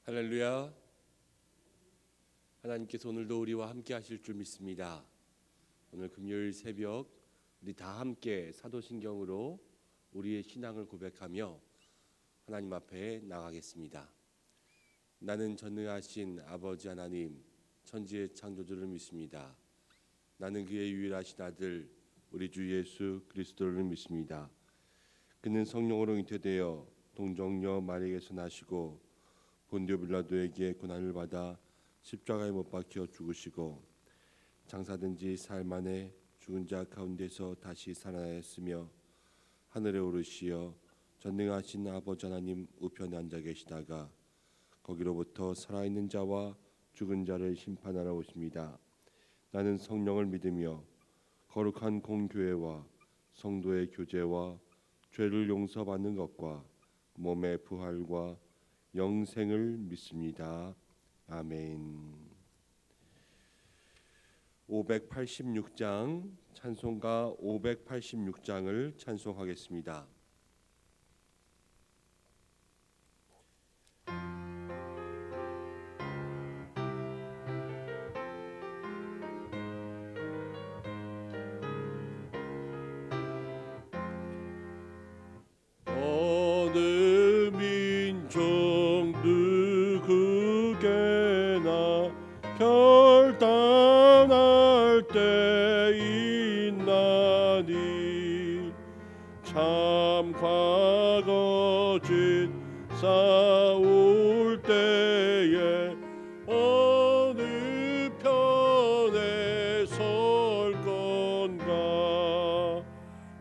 할렐루야. 하나님께서 오늘도 우리와 함께 하실 줄 믿습니다. 오늘 금요일 새벽 우리 다 함께 사도신경으로 우리의 신앙을 고백하며 하나님 앞에 나가겠습니다. 나는 전능하신 아버지 하나님, 천지의 창조주를 믿습니다. 나는 그의 유일하신 아들 우리 주 예수 그리스도를 믿습니다. 그는 성령으로 잉태되어 동정녀 마리아에게서 나시고 본디오 빌라도에게 고난을 받아 십자가에 못 박혀 죽으시고 장사된 지 사흘 만에 죽은 자 가운데서 다시 살아나셨으며 하늘에 오르시어 전능하신 아버지 하나님 우편에 앉아 계시다가 거기로부터 살아있는 자와 죽은 자를 심판하러 오십니다. 나는 성령을 믿으며 거룩한 공교회와 성도의 교제와 죄를 용서받는 것과 몸의 부활과 영생을 믿습니다. 아멘. 586장 찬송가 586장을 찬송하겠습니다. 결단할 때 있나니 참 과거짓 싸울 때에 어느 편에 설 건가.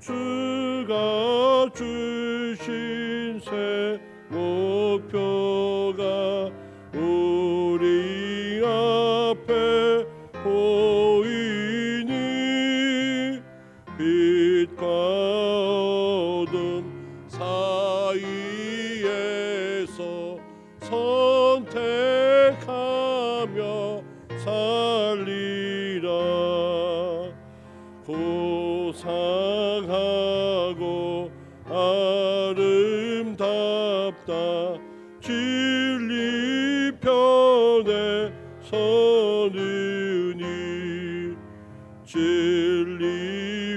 주가 주신 새 목표가 우리 앞에 보이니 빛과 어둠 사이에서 선택하며 살리라. 고상하고 아름답다 진리 편에 서느니 진리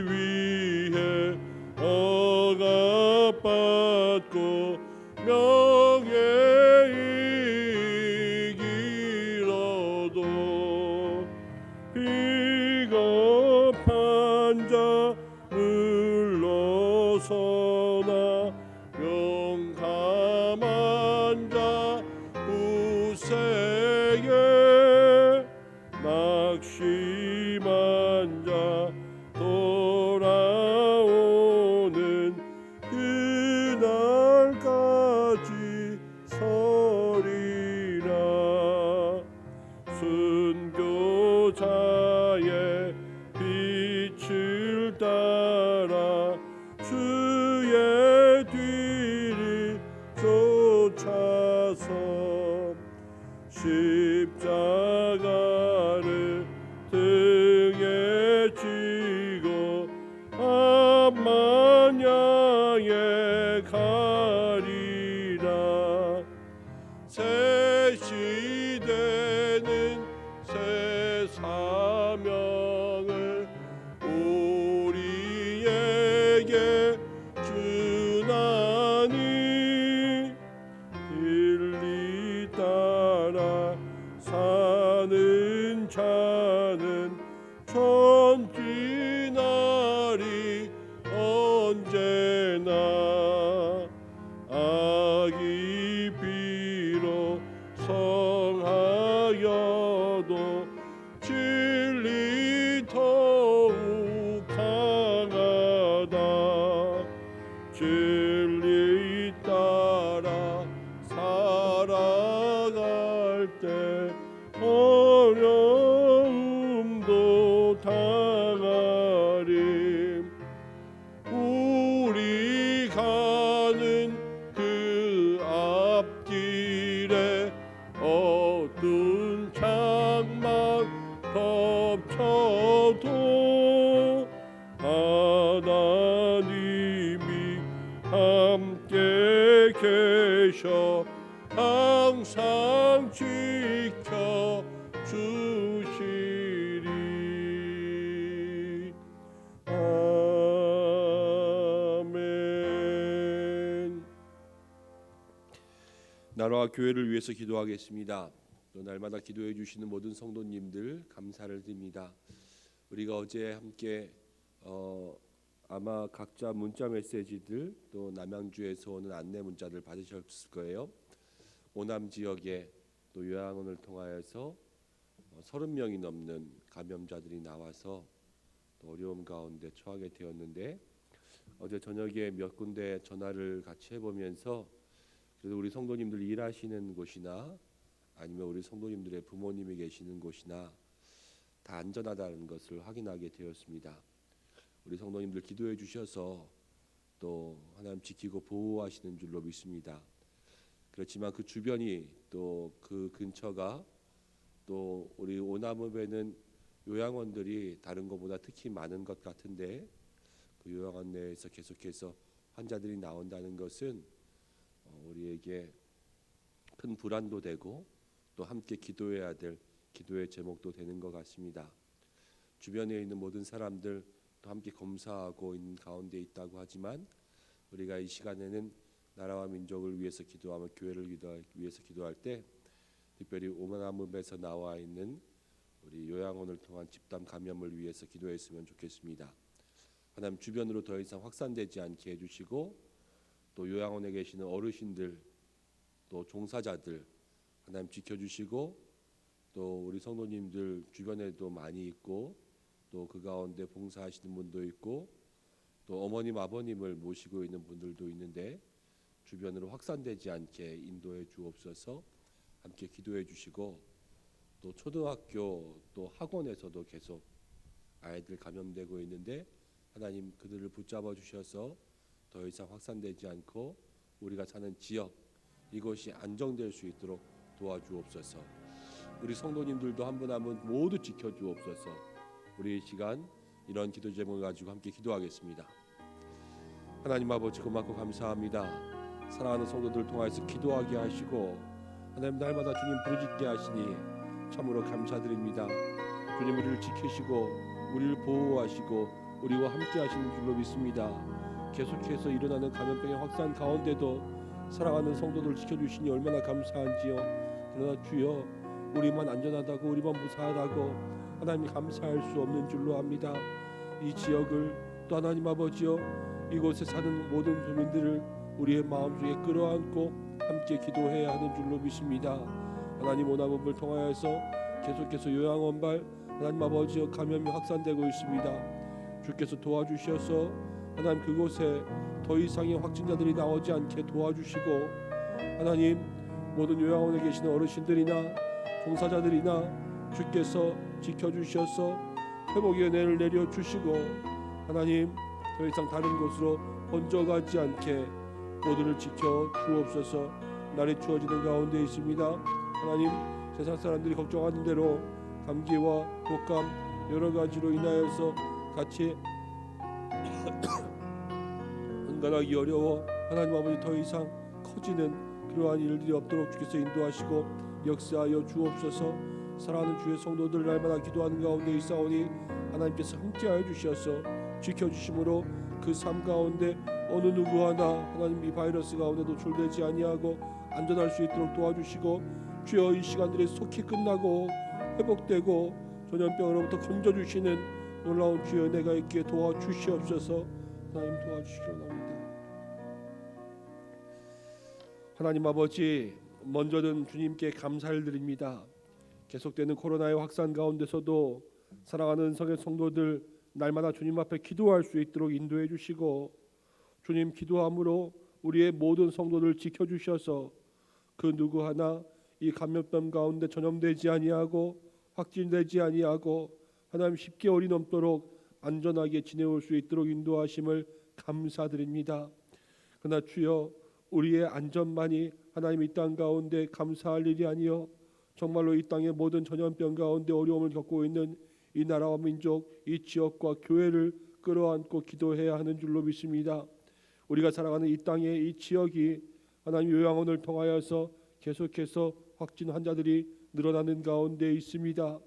위해 억압받고 명예에 이기러도 비겁한 자 물러서나 용감한 자 우세에 낙심한 자 돌아오는 그날까지 서리라. 순교자의 빛을 따라 주의 뒤를 쫓아서 십자가를 등에 지고 암만 양에 가리라. 새 시대는 새 사명을 우리에게 주나니 진리 따라 사는 자는 천지날이 언제나 악이 비록 성하여도 진리 더욱 강하다. 진리 따라 살아갈 때 어려움도 당하리. 우리 가는 그 앞길에 어두운 장막 덮쳐도 하나님이 함께 계셔 항상 지켜 주시리. 아멘. 나라와 교회를 위해서 기도하겠습니다. 또 날마다 기도해 주시는 모든 성도님들 감사를 드립니다. 우리가 어제 함께 아마 각자 문자 메시지들 또 남양주에서 오는 안내 문자들 받으셨을 거예요. 오남 지역에 또 요양원을 통하여서 30명이 넘는 감염자들이 나와서 또 어려움 가운데 처하게 되었는데, 어제 저녁에 몇 군데 전화를 같이 해보면서 그래도 우리 성도님들 일하시는 곳이나 아니면 우리 성도님들의 부모님이 계시는 곳이나 다 안전하다는 것을 확인하게 되었습니다. 우리 성도님들 기도해 주셔서 또 하나님 지키고 보호하시는 줄로 믿습니다. 그렇지만 그 주변이 또 그 근처가 또 우리 오남읍에는 요양원들이 다른 것보다 특히 많은 것 같은데, 그 요양원 내에서 계속해서 환자들이 나온다는 것은 우리에게 큰 불안도 되고 또 함께 기도해야 될 기도의 제목도 되는 것 같습니다. 주변에 있는 모든 사람들 또 함께 검사하고 있는 가운데 있다고 하지만, 우리가 이 시간에는 나라와 민족을 위해서 기도하며 교회를 위해서 기도할 때 특별히 오만암읍에서 나와 있는 우리 요양원을 통한 집단 감염을 위해서 기도했으면 좋겠습니다. 하나님 주변으로 더 이상 확산되지 않게 해주시고, 또 요양원에 계시는 어르신들 또 종사자들 하나님 지켜주시고, 또 우리 성도님들 주변에도 많이 있고 또 그 가운데 봉사하시는 분도 있고 또 어머님 아버님을 모시고 있는 분들도 있는데 주변으로 확산되지 않게 인도해 주옵소서. 함께 기도해 주시고, 또 초등학교 또 학원에서도 계속 아이들 감염되고 있는데 하나님 그들을 붙잡아 주셔서 더 이상 확산되지 않고 우리가 사는 지역 이곳이 안정될 수 있도록 도와주옵소서. 우리 성도님들도 한 분 한 분 모두 지켜주옵소서. 우리 이 시간 이런 기도 제목을 가지고 함께 기도하겠습니다. 하나님 아버지 고맙고 감사합니다. 사랑하는 성도들 통해서 기도하게 하시고 하나님 날마다 주님 부르짖게 하시니 참으로 감사드립니다. 주님 우리를 지키시고 우리를 보호하시고 우리와 함께 하시는 줄로 믿습니다. 계속해서 일어나는 감염병의 확산 가운데도 사랑하는 성도들 지켜주시니 얼마나 감사한지요. 그러나 주여 우리만 안전하다고 우리만 무사하다고 하나님 감사할 수 없는 줄로 압니다. 이 지역을 또 하나님 아버지여 이곳에 사는 모든 주민들을 우리의 마음속에 끌어안고 함께 기도해야 하는 줄로 믿습니다. 하나님 오남읍을 통하여서 계속해서 요양원발 하나님 아버지여 감염이 확산되고 있습니다. 주께서 도와주셔서 하나님 그곳에 더 이상의 확진자들이 나오지 않게 도와주시고, 하나님 모든 요양원에 계시는 어르신들이나 종사자들이나 주께서 지켜주셔서 회복의 은혜를 내려주시고 하나님 더 이상 다른 곳으로 번져가지 않게 모두를 지켜 주옵소서. 날이 추워지는 가운데 있습니다. 하나님 세상 사람들이 걱정하는 대로 감기와 독감 여러 가지로 인하여서 같이 건강하기 어려워 하나님 아버지 더 이상 커지는 그러한 일들이 없도록 주께서 인도하시고 역사하여 주옵소서. 사랑하는 주의 성도들 날마다 기도하는 가운데 있사오니 하나님께서 함께하여 주셔서 지켜주심으로 그 삶 가운데 어느 누구 하나 하나님 이 바이러스 가운데 노출되지 아니하고 안전할 수 있도록 도와주시고, 주여 이 시간들이 속히 끝나고 회복되고 전염병으로부터 건져주시는 놀라운 주의 은혜가 있기에 도와주시옵소서. 하나님 도와주시기로 합니다. 하나님 아버지 먼저는 주님께 감사를 드립니다. 계속되는 코로나의 확산 가운데서도 사랑하는 성의 성도들 날마다 주님 앞에 기도할 수 있도록 인도해 주시고, 주님 기도함으로 우리의 모든 성도들 지켜주셔서 그 누구 하나 이 감염병 가운데 전염되지 아니하고 확진되지 아니하고 하나님 10개월이 넘도록 안전하게 지내올 수 있도록 인도하심을 감사드립니다. 그러나 주여 우리의 안전만이 하나님 이 땅 가운데 감사할 일이 아니요 정말로 이 땅의 모든 전염병 가운데 어려움을 겪고 있는 이 나라와 민족, 이 지역과 교회를 끌어안고 기도해야 하는 줄로 믿습니다. 우리가 살아가는 이 땅의 이 지역이 하나님 요양원을 통하여서 계속해서 확진 환자들이 늘어나는 가운데 있습니다.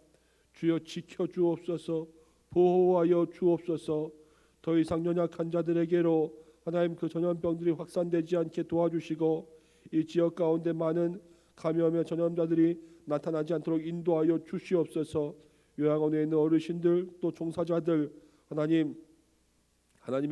주여 지켜 주옵소서. 보호하여 주옵소서. 더 이상 연약한 자들에게로 하나님 그 전염병들이 확산되지 않게 도와주시고 이 지역 가운데 많은 감염의 전염자들이 나타나지 않도록 인도하여 주시옵소서. 요양원에 있는 어르신들 또 종사자들 하나님의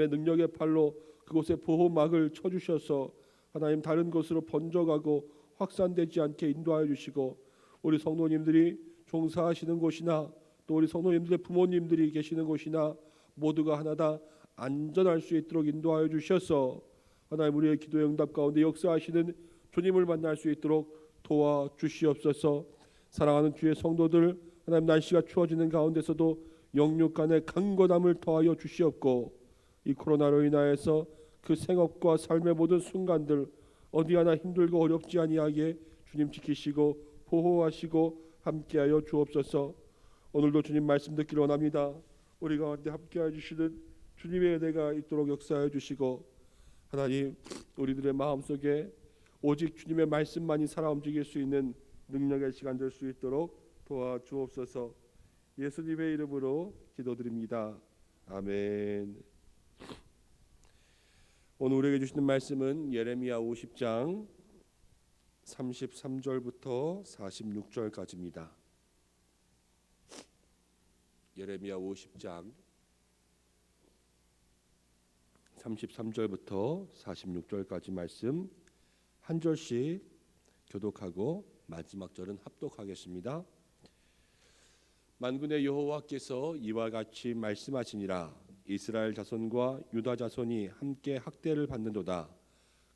능력의 팔로 그곳에 보호막을 쳐주셔서 하나님 다른 곳으로 번져가고 확산되지 않게 인도하여 주시고 우리 성도님들이 종사하시는 곳이나 또 우리 성도님들의 부모님들이 계시는 곳이나 모두가 하나다 안전할 수 있도록 인도하여 주셔서 하나님 우리의 기도의 응답 가운데 역사하시는 주님을 만날 수 있도록 도와주시옵소서. 사랑하는 주의 성도들 하나님 날씨가 추워지는 가운데서도 영육 간의 강건함을 더하여 주시옵고 이 코로나로 인하여서 그 생업과 삶의 모든 순간들 어디 하나 힘들고 어렵지 아니하게 주님 지키시고 보호하시고 함께하여 주옵소서. 오늘도 주님 말씀 듣기를 원합니다. 우리 가운데 함께하여 주시는 주님의 은혜가 있도록 역사하여 주시고 하나님 우리들의 마음속에 오직 주님의 말씀만이 살아 움직일 수 있는 능력의 시간 될 수 있도록 도와주옵소서. 예수님의 이름으로 기도드립니다. 아멘. 오늘 우리에게 주시는 말씀은 예레미야 50장 33절부터 46절까지입니다. 예레미야 50장 33절부터 46절까지 말씀 한 절씩 교독하고 마지막 절은 합독하겠습니다. 만군의 여호와께서 이와 같이 말씀하시니라. 이스라엘 자손과 유다 자손이 함께 학대를 받는도다.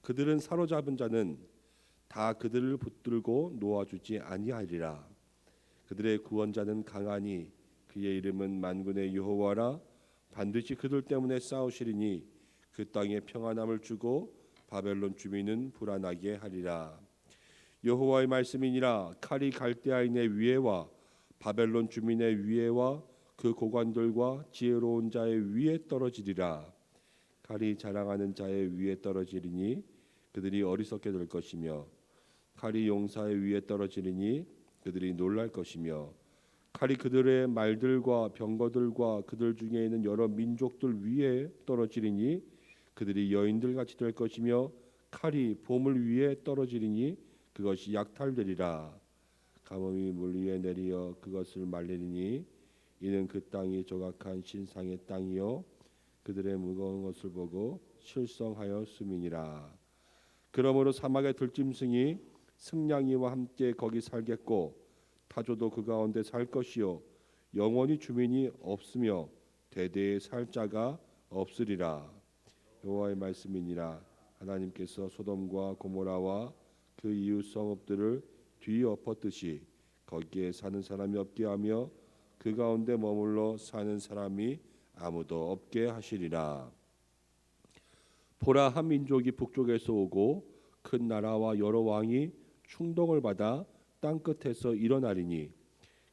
그들은 사로잡은 자는 다 그들을 붙들고 놓아주지 아니하리라. 그들의 구원자는 강하니 그의 이름은 만군의 여호와라. 반드시 그들 때문에 싸우시리니 그 땅에 평안함을 주고 바벨론 주민은 불안하게 하리라. 여호와의 말씀이니라. 칼이 갈대아인의 위에와 바벨론 주민의 위에와 그 고관들과 지혜로운 자의 위에 떨어지리라. 칼이 자랑하는 자의 위에 떨어지리니 그들이 어리석게 될 것이며 칼이 용사의 위에 떨어지리니 그들이 놀랄 것이며 칼이 그들의 말들과 병거들과 그들 중에 있는 여러 민족들 위에 떨어지리니 그들이 여인들같이 될 것이며 칼이 보물 위에 떨어지리니 그것이 약탈되리라. 가뭄이 물 위에 내리어 그것을 말리리니 이는 그 땅이 조각한 신상의 땅이요 그들의 무거운 것을 보고 실성하였음이니라. 그러므로 사막의 들짐승이 승냥이와 함께 거기 살겠고 타조도 그 가운데 살 것이요 영원히 주민이 없으며 대대에 살 자가 없으리라. 여호와의 말씀이니라. 하나님께서 소돔과 고모라와 그 이웃 성읍들을 뒤엎었듯이 거기에 사는 사람이 없게 하며 그 가운데 머물러 사는 사람이 아무도 없게 하시리라. 보라, 한 민족이 북쪽에서 오고 큰 나라와 여러 왕이 충동을 받아 땅끝에서 일어나리니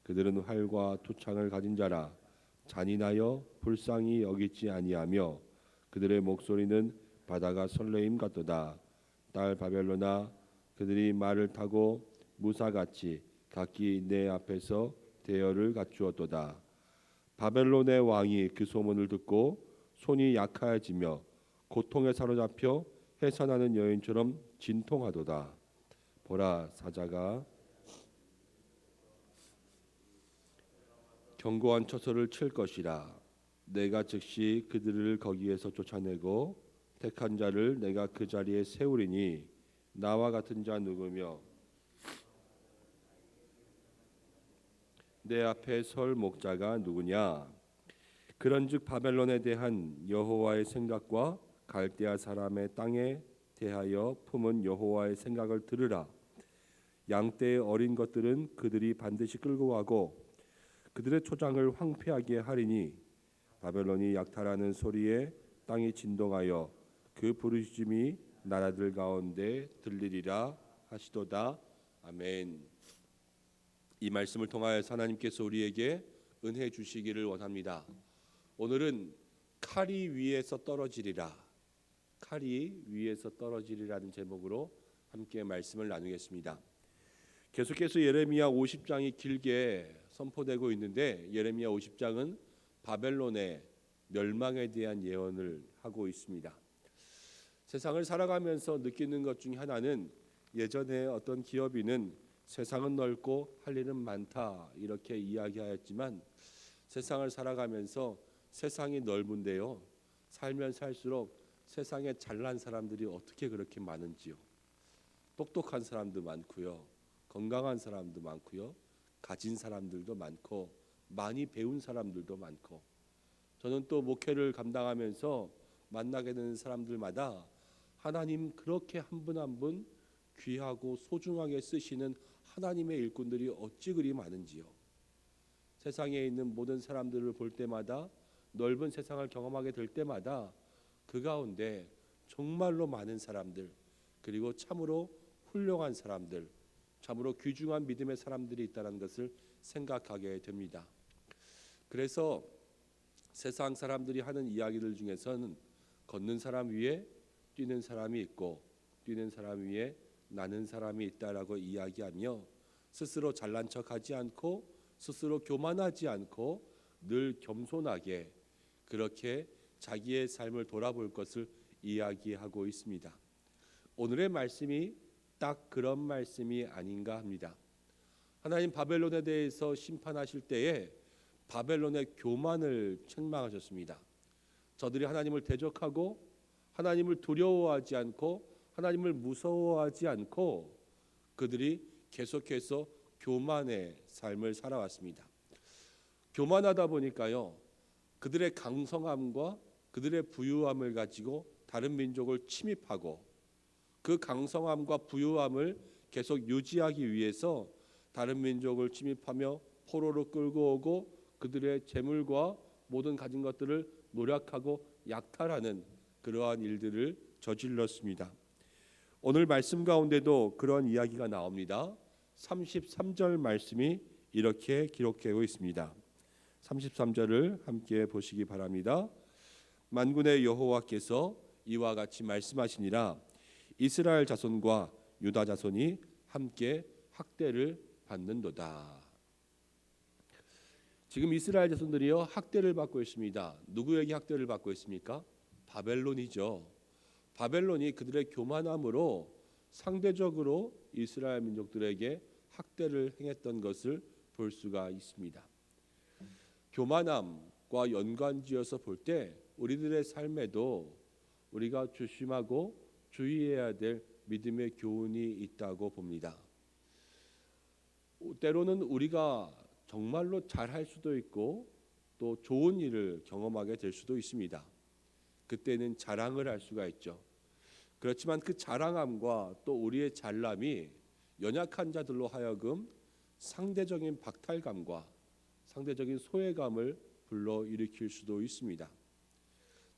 그들은 활과 투창을 가진 자라. 잔인하여 불쌍히 여기지 아니하며 그들의 목소리는 바다가 설레임 같도다. 딸 바벨로나, 그들이 말을 타고 무사같이 각기 내 앞에서 대열을 갖추었도다. 바벨론의 왕이 그 소문을 듣고 손이 약하여지며 고통에 사로잡혀 해산하는 여인처럼 진통하도다. 보라, 사자가 견고한 처소를 칠 것이라. 내가 즉시 그들을 거기에서 쫓아내고 택한 자를 내가 그 자리에 세우리니 나와 같은 자 누구며 내 앞에 설 목자가 누구냐. 그런즉 바벨론에 대한 여호와의 생각과 갈대아 사람의 땅에 대하여 품은 여호와의 생각을 들으라. 양떼의 어린 것들은 그들이 반드시 끌고 가고 그들의 초장을 황폐하게 하리니 바벨론이 약탈하는 소리에 땅이 진동하여 그 부르짖음이 나라들 가운데 들리리라 하시도다. 아멘. 이 말씀을 통하여 하나님께서 우리에게 은혜 주시기를 원합니다. 오늘은 칼이 위에서 떨어지리라, 칼이 위에서 떨어지리라는 제목으로 함께 말씀을 나누겠습니다. 계속해서 예레미야 50장이 길게 선포되고 있는데 예레미야 50장은 바벨론의 멸망에 대한 예언을 하고 있습니다. 세상을 살아가면서 느끼는 것 중에 하나는 예전에 어떤 기업인은 세상은 넓고 할 일은 많다 이렇게 이야기하였지만 세상을 살아가면서 세상이 넓은데요. 살면 살수록 세상에 잘난 사람들이 어떻게 그렇게 많은지요. 똑똑한 사람도 많고요. 건강한 사람도 많고요. 가진 사람들도 많고 많이 배운 사람들도 많고 저는 또 목회를 감당하면서 만나게 되는 사람들마다 하나님 그렇게 한 분 한 분 귀하고 소중하게 쓰시는 하나님의 일꾼들이 어찌 그리 많은지요. 세상에 있는 모든 사람들을 볼 때마다 넓은 세상을 경험하게 될 때마다 그 가운데 정말로 많은 사람들 그리고 참으로 훌륭한 사람들 참으로 귀중한 믿음의 사람들이 있다는 것을 생각하게 됩니다. 그래서 세상 사람들이 하는 이야기들 중에서는 걷는 사람 위에 뛰는 사람이 있고 뛰는 사람 위에 나는 사람이 있다라고 이야기하며 스스로 잘난 척하지 않고 스스로 교만하지 않고 늘 겸손하게 그렇게 자기의 삶을 돌아볼 것을 이야기하고 있습니다. 오늘의 말씀이 딱 그런 말씀이 아닌가 합니다. 하나님 바벨론에 대해서 심판하실 때에 바벨론의 교만을 책망하셨습니다. 저들이 하나님을 대적하고 하나님을 두려워하지 않고 하나님을 무서워하지 않고 그들이 계속해서 교만의 삶을 살아왔습니다. 교만하다 보니까요. 그들의 강성함과 그들의 부유함을 가지고 다른 민족을 침입하고 그 강성함과 부유함을 계속 유지하기 위해서 다른 민족을 침입하며 포로로 끌고 오고 그들의 재물과 모든 가진 것들을 노력하고 약탈하는 그러한 일들을 저질렀습니다. 오늘 말씀 가운데도 그런 이야기가 나옵니다. 33절 말씀이 이렇게 기록되고 있습니다. 33절을 함께 보시기 바랍니다. 만군의 여호와께서 이와 같이 말씀하시니라 이스라엘 자손과 유다 자손이 함께 학대를 받는도다. 지금 이스라엘 자손들이요 학대를 받고 있습니다. 누구에게 학대를 받고 있습니까? 바벨론이죠. 바벨론이 그들의 교만함으로 상대적으로 이스라엘 민족들에게 학대를 행했던 것을 볼 수가 있습니다. 교만함과 연관지어서 볼 때 우리들의 삶에도 우리가 조심하고 주의해야 될 믿음의 교훈이 있다고 봅니다. 때로는 우리가 정말로 잘할 수도 있고 또 좋은 일을 경험하게 될 수도 있습니다. 그때는 자랑을 할 수가 있죠. 그렇지만 그 자랑함과 또 우리의 잘남이 연약한 자들로 하여금 상대적인 박탈감과 상대적인 소외감을 불러일으킬 수도 있습니다.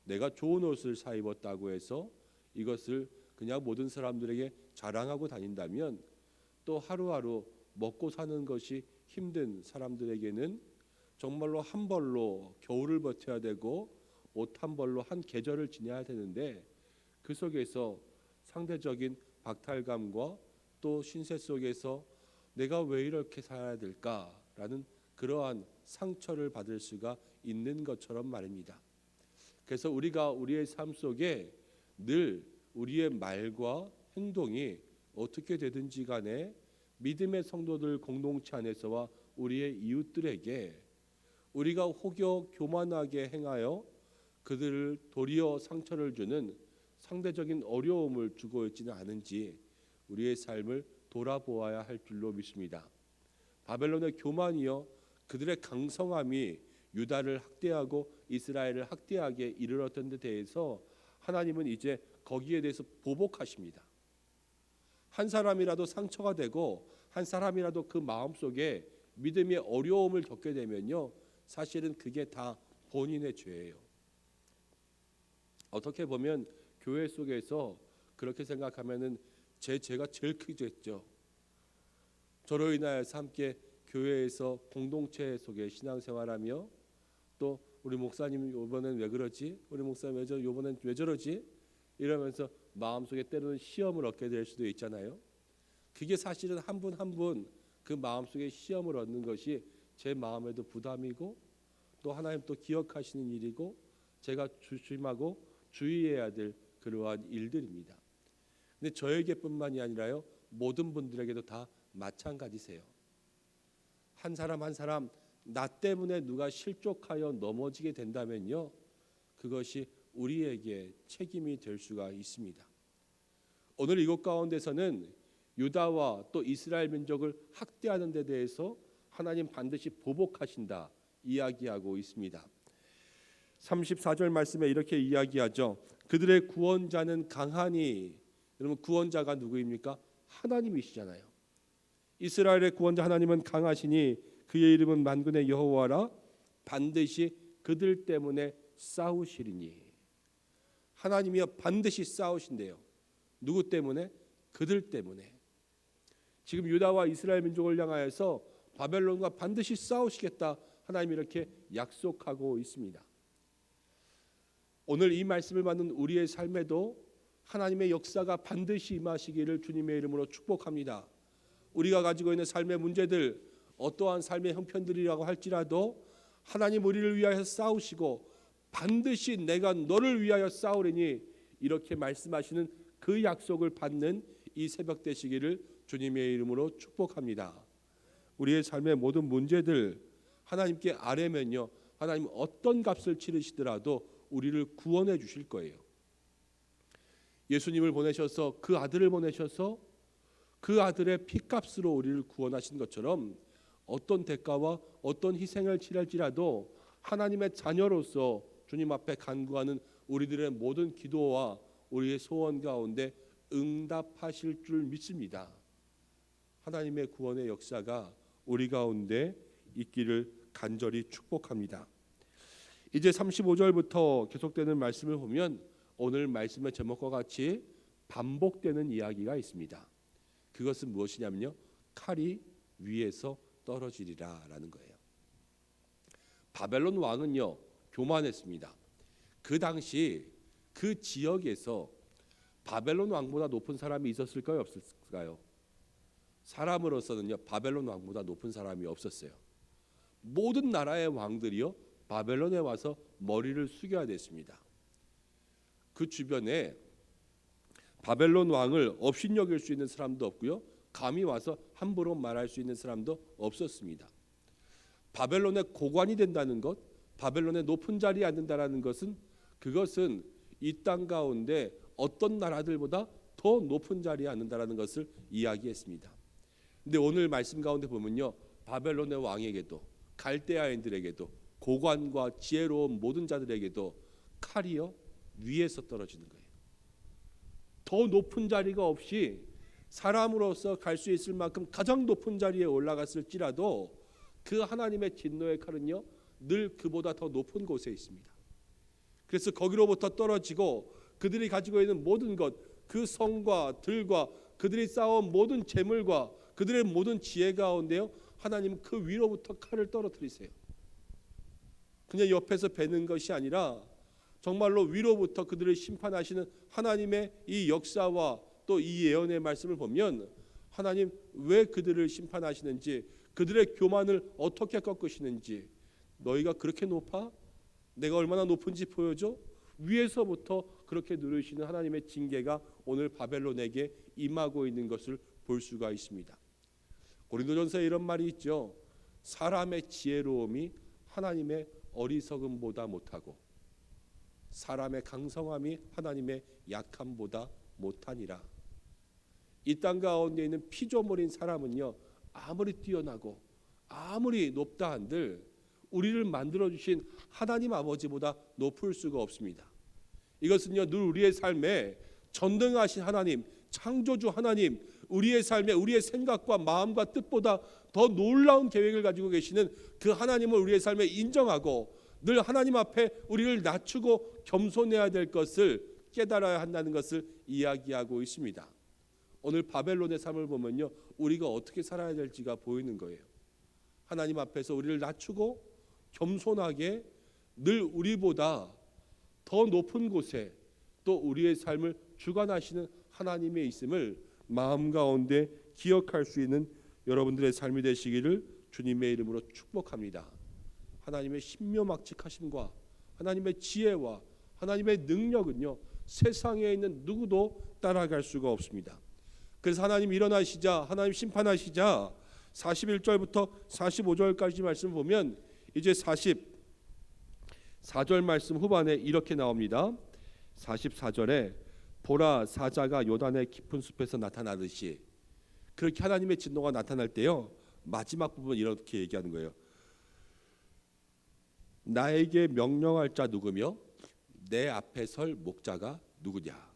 내가 좋은 옷을 사 입었다고 해서 이것을 그냥 모든 사람들에게 자랑하고 다닌다면 또 하루하루 먹고 사는 것이 힘든 사람들에게는 정말로 한 벌로 겨울을 버텨야 되고 옷 한 벌로 한 계절을 지내야 되는데 그 속에서 상대적인 박탈감과 또 신세 속에서 내가 왜 이렇게 살아야 될까라는 그러한 상처를 받을 수가 있는 것처럼 말입니다. 그래서 우리가 우리의 삶 속에 늘 우리의 말과 행동이 어떻게 되든지 간에 믿음의 성도들 공동체 안에서와 우리의 이웃들에게 우리가 혹여 교만하게 행하여 그들을 도리어 상처를 주는 상대적인 어려움을 주고 있지는 않은지 우리의 삶을 돌아보아야 할 줄로 믿습니다. 바벨론의 교만이요 그들의 강성함이 유다를 학대하고 이스라엘을 학대하게 이르렀던 데 대해서 하나님은 이제 거기에 대해서 보복하십니다. 한 사람이라도 상처가 되고 한 사람이라도 그 마음속에 믿음의 어려움을 겪게 되면요 사실은 그게 다 본인의 죄예요. 어떻게 보면 교회 속에서 그렇게 생각하면은 제 죄가 제일 크겠죠. 저로 인하여서 함께 교회에서 공동체 속에 신앙생활하며 또 우리 목사님 이번엔 왜 그러지? 우리 목사님 이번엔 왜 저러지? 이러면서 마음속에 때로는 시험을 얻게 될 수도 있잖아요. 그게 사실은 한 분 한 분 그 마음속에 시험을 얻는 것이 제 마음에도 부담이고 또 하나님 또 기억하시는 일이고 제가 조심하고 주의해야 될 그러한 일들입니다. 근데 저에게뿐만이 아니라요, 모든 분들에게도 다 마찬가지세요. 한 사람 한 사람 나 때문에 누가 실족하여 넘어지게 된다면요, 그것이 우리에게 책임이 될 수가 있습니다. 오늘 이곳 가운데서는 유다와 또 이스라엘 민족을 학대하는 데 대해서 하나님 반드시 보복하신다 이야기하고 있습니다. 34절 말씀에 이렇게 이야기하죠. 그들의 구원자는 강하니. 여러분, 구원자가 누구입니까? 하나님이시잖아요. 이스라엘의 구원자 하나님은 강하시니 그의 이름은 만군의 여호와라. 반드시 그들 때문에 싸우시리니. 하나님이여 반드시 싸우신대요. 누구 때문에? 그들 때문에. 지금 유다와 이스라엘 민족을 향하여서 바벨론과 반드시 싸우시겠다 하나님이 이렇게 약속하고 있습니다. 오늘 이 말씀을 받는 우리의 삶에도 하나님의 역사가 반드시 임하시기를 주님의 이름으로 축복합니다. 우리가 가지고 있는 삶의 문제들, 어떠한 삶의 형편들이라고 할지라도 하나님 우리를 위하여 싸우시고 반드시 내가 너를 위하여 싸우리니 이렇게 말씀하시는 그 약속을 받는 이 새벽 되시기를 주님의 이름으로 축복합니다. 우리의 삶의 모든 문제들 하나님께 아뢰면요, 하나님 어떤 값을 치르시더라도 우리를 구원해 주실 거예요. 예수님을 보내셔서 그 아들을 보내셔서 그 아들의 피값으로 우리를 구원하신 것처럼 어떤 대가와 어떤 희생을 치를지라도 하나님의 자녀로서 주님 앞에 간구하는 우리들의 모든 기도와 우리의 소원 가운데 응답하실 줄 믿습니다. 하나님의 구원의 역사가 우리 가운데 있기를 간절히 축복합니다. 이제 35절부터 계속되는 말씀을 보면 오늘 말씀의 제목과 같이 반복되는 이야기가 있습니다. 그것은 무엇이냐면요, 칼이 위에서 떨어지리라라는 거예요. 바벨론 왕은요 교만했습니다. 그 당시 그 지역에서 바벨론 왕보다 높은 사람이 있었을까요, 없었을까요? 사람으로서는요 바벨론 왕보다 높은 사람이 없었어요. 모든 나라의 왕들이요 바벨론에 와서 머리를 숙여야 됐습니다. 그 주변에 바벨론 왕을 업신여길 수 있는 사람도 없고요, 감히 와서 함부로 말할 수 있는 사람도 없었습니다. 바벨론의 고관이 된다는 것, 바벨론의 높은 자리에 앉는다라는 것은 그것은 이 땅 가운데 어떤 나라들보다 더 높은 자리에 앉는다라는 것을 이야기했습니다. 근데 오늘 말씀 가운데 보면요, 바벨론의 왕에게도 갈대아인들에게도 고관과 지혜로운 모든 자들에게도 칼이요 위에서 떨어지는 거예요. 더 높은 자리가 없이 사람으로서 갈 수 있을 만큼 가장 높은 자리에 올라갔을지라도 그 하나님의 진노의 칼은요 늘 그보다 더 높은 곳에 있습니다. 그래서 거기로부터 떨어지고 그들이 가지고 있는 모든 것, 그 성과 들과 그들이 쌓아온 모든 재물과 그들의 모든 지혜 가운데요 하나님은 그 위로부터 칼을 떨어뜨리세요. 그냥 옆에서 베는 것이 아니라 정말로 위로부터 그들을 심판하시는 하나님의 이 역사와 또 이 예언의 말씀을 보면 하나님 왜 그들을 심판하시는지, 그들의 교만을 어떻게 꺾으시는지, 너희가 그렇게 높아? 내가 얼마나 높은지 보여줘? 위에서부터 그렇게 누르시는 하나님의 징계가 오늘 바벨론에게 임하고 있는 것을 볼 수가 있습니다. 고린도전서에 이런 말이 있죠. 사람의 지혜로움이 하나님의 어리석음보다 못하고 사람의 강성함이 하나님의 약함보다 못하니라. 이 땅 가운데 있는 피조물인 사람은요 아무리 뛰어나고 아무리 높다 한들 우리를 만들어주신 하나님 아버지보다 높을 수가 없습니다. 이것은요 늘 우리의 삶에 전능하신 하나님, 창조주 하나님, 우리의 삶에 우리의 생각과 마음과 뜻보다 더 놀라운 계획을 가지고 계시는 그 하나님을 우리의 삶에 인정하고 늘 하나님 앞에 우리를 낮추고 겸손해야 될 것을 깨달아야 한다는 것을 이야기하고 있습니다. 오늘 바벨론의 삶을 보면요 우리가 어떻게 살아야 될지가 보이는 거예요. 하나님 앞에서 우리를 낮추고 겸손하게 늘 우리보다 더 높은 곳에 또 우리의 삶을 주관하시는 하나님의 있음을 마음 가운데 기억할 수 있는 여러분들의 삶이 되시기를 주님의 이름으로 축복합니다. 하나님의 신묘막측하심과 하나님의 지혜와 하나님의 능력은요, 세상에 있는 누구도 따라갈 수가 없습니다. 그래서 하나님 일어나시자, 하나님 심판하시자 41절부터 45절까지 말씀 보면 이제 44절 말씀 후반에 이렇게 나옵니다. 44절에 보라, 사자가 요단의 깊은 숲에서 나타나듯이, 그렇게 하나님의 진노가 나타날 때요, 마지막 부분 이렇게 얘기하는 거예요. 나에게 명령할 자 누구며 내 앞에 설 목자가 누구냐?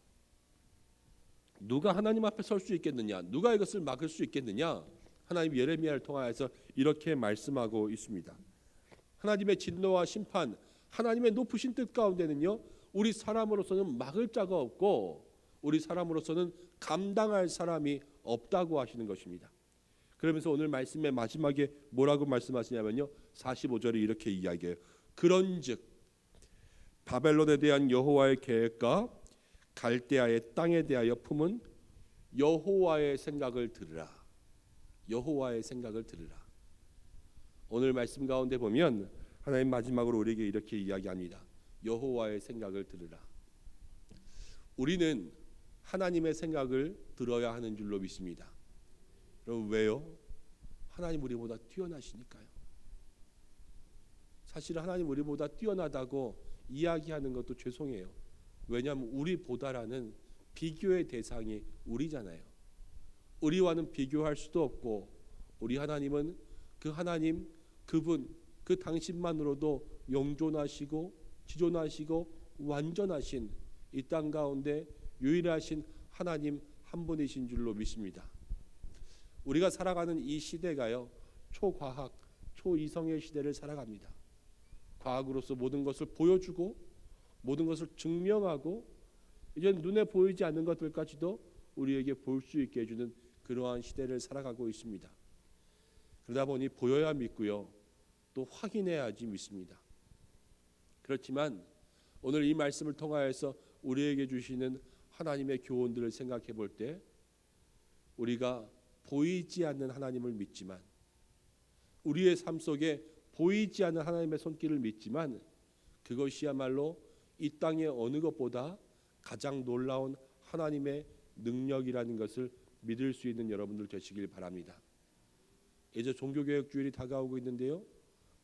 누가 하나님 앞에 설 수 있겠느냐? 누가 이것을 막을 수 있겠느냐? 하나님 예레미야를 통하여서 이렇게 말씀하고 있습니다. 하나님의 진노와 심판, 하나님의 높으신 뜻 가운데는요, 우리 사람으로서는 막을 자가 없고 우리 사람으로서는 감당할 사람이 없다고 하시는 것입니다. 그러면서 오늘 말씀의 마지막에 뭐라고 말씀하시냐면요, 45절에 이렇게 이야기해요. 그런즉 바벨론에 대한 여호와의 계획과 갈대아의 땅에 대하여 품은 여호와의 생각을 들으라. 여호와의 생각을 들으라. 오늘 말씀 가운데 보면 하나님 마지막으로 우리에게 이렇게 이야기합니다. 여호와의 생각을 들으라. 우리는 하나님의 생각을 들어야 하는 줄로 믿습니다. 여러분, 왜요? 하나님 우리보다 뛰어나시니까요. 사실 하나님 우리보다 뛰어나다고 이야기하는 것도 죄송해요. 왜냐하면 우리보다라는 비교의 대상이 우리잖아요. 우리와는 비교할 수도 없고, 우리 하나님은 그 하나님, 그분, 그 당신만으로도 영존하시고 지존하시고 완전하신 이 땅 가운데 유일하신 하나님 한 분이신 줄로 믿습니다. 우리가 살아가는 이 시대가요, 초과학, 초이성의 시대를 살아갑니다. 과학으로서 모든 것을 보여주고 모든 것을 증명하고 이제 눈에 보이지 않는 것들까지도 우리에게 볼 수 있게 해주는 그러한 시대를 살아가고 있습니다. 그러다 보니 보여야 믿고요, 또 확인해야지 믿습니다. 그렇지만 오늘 이 말씀을 통하여서 우리에게 주시는 하나님의 교훈들을 생각해 볼 때, 우리가 보이지 않는 하나님을 믿지만, 우리의 삶 속에 보이지 않는 하나님의 손길을 믿지만, 그것이야말로 이 땅의 어느 것보다 가장 놀라운 하나님의 능력이라는 것을 믿을 수 있는 여러분들 되시길 바랍니다. 이제 종교개혁주일이 다가오고 있는데요,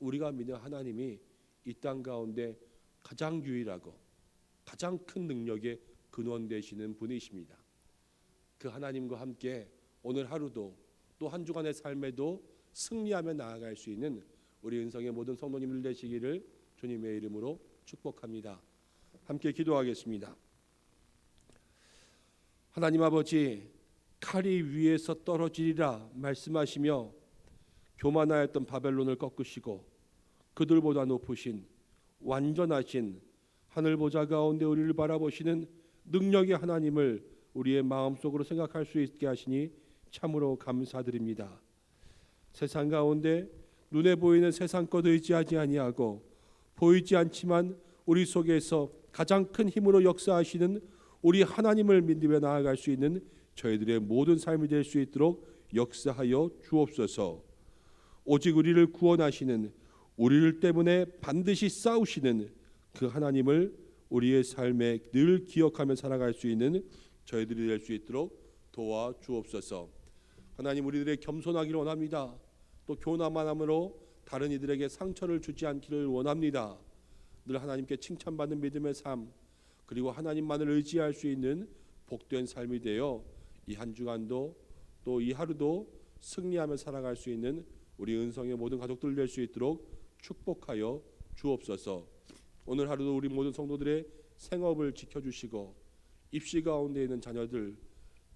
우리가 믿는 하나님이 이 땅 가운데 가장 유일하고 가장 큰 능력의 근원 되시는 분이십니다. 그 하나님과 함께 오늘 하루도 또 한 주간의 삶에도 승리하며 나아갈 수 있는 우리 은성의 모든 성도님들 되시기를 주님의 이름으로 축복합니다. 함께 기도하겠습니다. 하나님 아버지, 칼이 위에서 떨어지리라 말씀하시며 교만하였던 바벨론을 꺾으시고 그들보다 높으신 완전하신 하늘 보좌 가운데 우리를 바라보시는 능력의 하나님을 우리의 마음속으로 생각할 수 있게 하시니 참으로 감사드립니다. 세상 가운데 눈에 보이는 세상 것 의지하지 아니하고 보이지 않지만 우리 속에서 가장 큰 힘으로 역사하시는 우리 하나님을 믿으며 나아갈 수 있는 저희들의 모든 삶이 될 수 있도록 역사하여 주옵소서. 오직 우리를 구원하시는, 우리를 때문에 반드시 싸우시는 그 하나님을 우리의 삶에 늘 기억하며 살아갈 수 있는 저희들이 될 수 있도록 도와 주옵소서. 하나님, 우리들의 겸손하기를 원합니다. 또 교만함으로 다른 이들에게 상처를 주지 않기를 원합니다. 늘 하나님께 칭찬받는 믿음의 삶, 그리고 하나님만을 의지할 수 있는 복된 삶이 되어 이 한 주간도 또 이 하루도 승리하며 살아갈 수 있는 우리 은성의 모든 가족들 될 수 있도록 축복하여 주옵소서. 오늘 하루도 우리 모든 성도들의 생업을 지켜주시고 입시 가운데 있는 자녀들,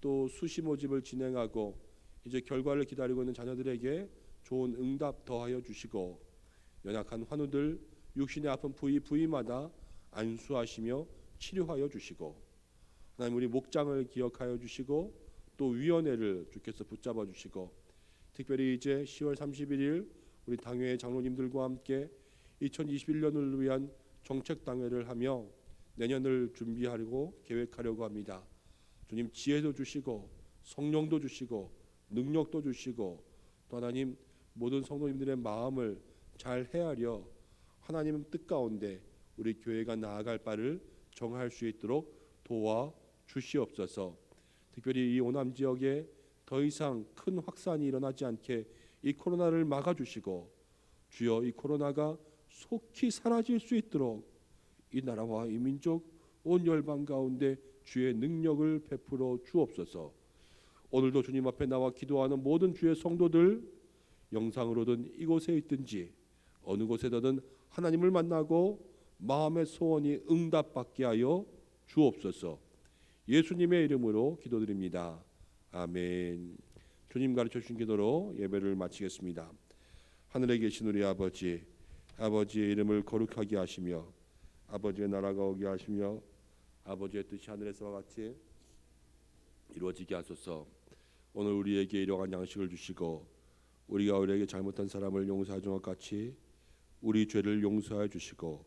또 수시 모집을 진행하고 이제 결과를 기다리고 있는 자녀들에게 좋은 응답 더하여 주시고, 연약한 환우들, 육신의 아픈 부위마다 안수하시며 치료하여 주시고, 하나님 우리 목장을 기억하여 주시고 또 위원회를 주께서 붙잡아 주시고, 특별히 이제 10월 31일 우리 당회의 장로님들과 함께 2021년을 위한 정책 당회를 하며 내년을 준비하려고 계획하려고 합니다. 주님 지혜도 주시고 성령도 주시고 능력도 주시고 또 하나님 모든 성도님들의 마음을 잘 헤아려 하나님 뜻 가운데 우리 교회가 나아갈 바를 정할 수 있도록 도와 주시옵소서. 특별히 이 오남 지역에 더 이상 큰 확산이 일어나지 않게 이 코로나를 막아주시고 주여 이 코로나가 속히 사라질 수 있도록 이 나라와 이 민족 온 열방 가운데 주의 능력을 베풀어 주옵소서. 오늘도 주님 앞에 나와 기도하는 모든 주의 성도들 영상으로든 이곳에 있든지 어느 곳에든 하나님을 만나고 마음의 소원이 응답받게 하여 주옵소서. 예수님의 이름으로 기도드립니다. 아멘. 주님 가르쳐 주신 기도로 예배를 마치겠습니다. 하늘에 계신 우리 아버지, 아버지의 이름을 거룩하게 하시며 아버지의 나라가 오게 하시며 아버지의 뜻이 하늘에서와 같이 이루어지게 하소서. 오늘 우리에게 일용할 양식을 주시고 우리가 우리에게 잘못한 사람을 용서하는 것 같이 우리 죄를 용서하여 주시고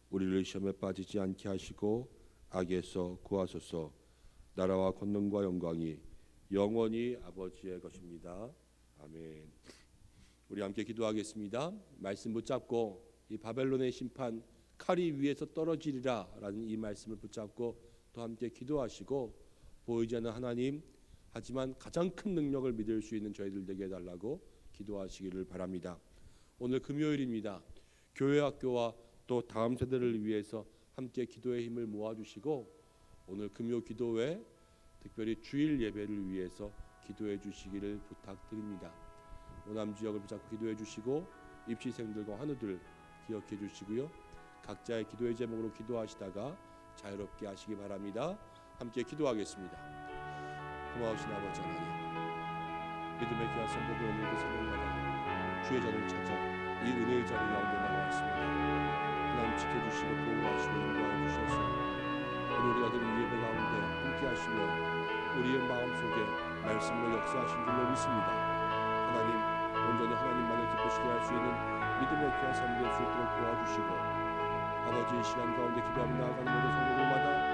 우리를 시험에 빠지지 않게 하시고 악에서 구하소서. 나라와 권능과 영광이 영원히 아버지의 것입니다. 아멘. 우리 함께 기도하겠습니다. 말씀 붙잡고 이 바벨론의 심판 칼이 위에서 떨어지리라 라는 이 말씀을 붙잡고 또 함께 기도하시고 보이지 않는 하나님 하지만 가장 큰 능력을 믿을 수 있는 저희들 되게 해달라고 기도하시기를 바랍니다. 오늘 금요일입니다. 교회 학교와 또 다음 세대를 위해서 함께 기도의 힘을 모아주시고 오늘 금요 기도회 특별히 주일 예배를 위해서 기도해 주시기를 부탁드립니다. 오남 지역을 붙잡고 기도해 주시고 입시생들과 환우들 기억해 주시고요. 각자의 기도의 제목으로 기도하시다가 자유롭게 하시기 바랍니다. 함께 기도하겠습니다. 고마우신 아버지 하나님, 믿음의 귀한 성도들 오늘도 새벽마다 주의 전을 찾아 이 은혜의 자리 가운데 나와 있습니다. 하나님 지켜주시고 보호하시고 인도하여 주셔서 오늘 우리가 드린 예배 가운데 함께 하시며 우리의 마음속에 말씀으로 역사하신 줄로 믿습니다. 하나님 온전히 하나님만을 기쁘시게 할 수 있는 믿음의 귀한 삶 될 수 있도록 도와주시고 아버지 이 시간 가운데 기도하며 나아가는 모든 성도들마다